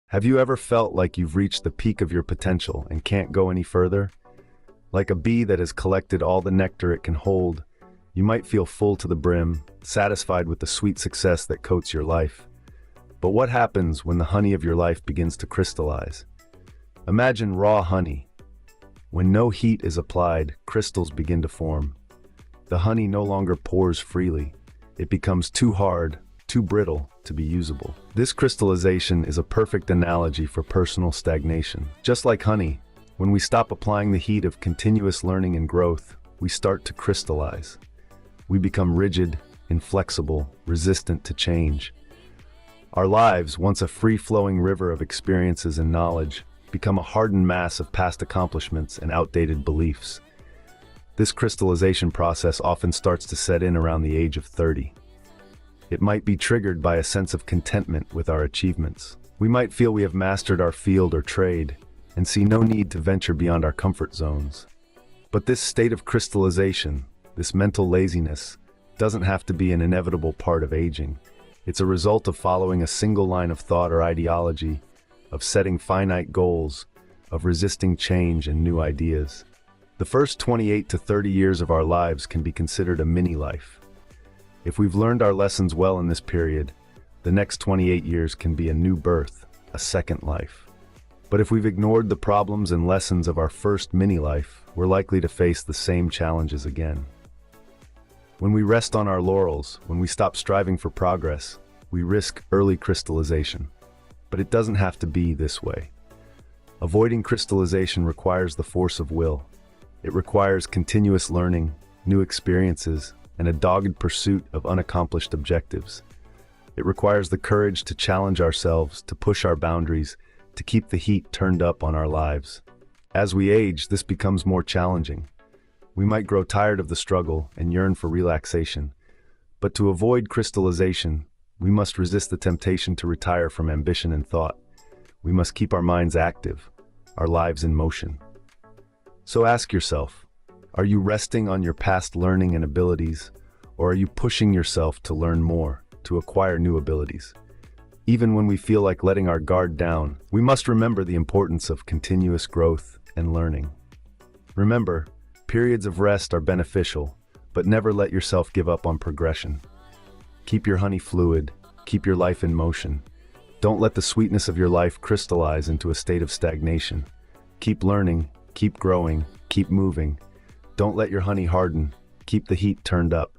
Have you ever felt like you've reached the peak of your potential and can't go any further? Like a bee that has collected all the nectar it can hold, you might feel full to the brim, satisfied with the sweet success that coats your life. But what happens when the honey of your life begins to crystallize? Imagine raw honey. When no heat is applied, crystals begin to form. The honey no longer pours freely. It becomes too hard, too brittle to be usable. This crystallization is a perfect analogy for personal stagnation. Just like honey, when we stop applying the heat of continuous learning and growth, we start to crystallize. We become rigid, inflexible, resistant to change. Our lives, once a free-flowing river of experiences and knowledge, become a hardened mass of past accomplishments and outdated beliefs. This crystallization process often starts to set in around the age of 30. It might be triggered by a sense of contentment with our achievements. We might feel we have mastered our field or trade and see no need to venture beyond our comfort zones. But this state of crystallization, this mental laziness, doesn't have to be an inevitable part of aging. It's a result of following a single line of thought or ideology, of setting finite goals, of resisting change and new ideas. The first 28 to 30 years of our lives can be considered a mini-life. If we've learned our lessons well in this period, the next 28 years can be a new birth, a second life. But if we've ignored the problems and lessons of our first mini-life, we're likely to face the same challenges again. When we rest on our laurels, when we stop striving for progress, we risk early crystallization. But it doesn't have to be this way. Avoiding crystallization requires the force of will. It requires continuous learning, new experiences, and a dogged pursuit of unaccomplished objectives. It requires the courage to challenge ourselves, to push our boundaries, to keep the heat turned up on our lives. As we age, this becomes more challenging. We might grow tired of the struggle and yearn for relaxation. But to avoid crystallization, we must resist the temptation to retire from ambition and thought. We must keep our minds active, our lives in motion. So ask yourself, are you resting on your past learning and abilities, or are you pushing yourself to learn more, to acquire new abilities? Even when we feel like letting our guard down, we must remember the importance of continuous growth and learning. Remember, periods of rest are beneficial, but never let yourself give up on progression. Keep your honey fluid, keep your life in motion. Don't let the sweetness of your life crystallize into a state of stagnation. Keep learning, keep growing, keep moving. Don't let your honey harden. Keep the heat turned up.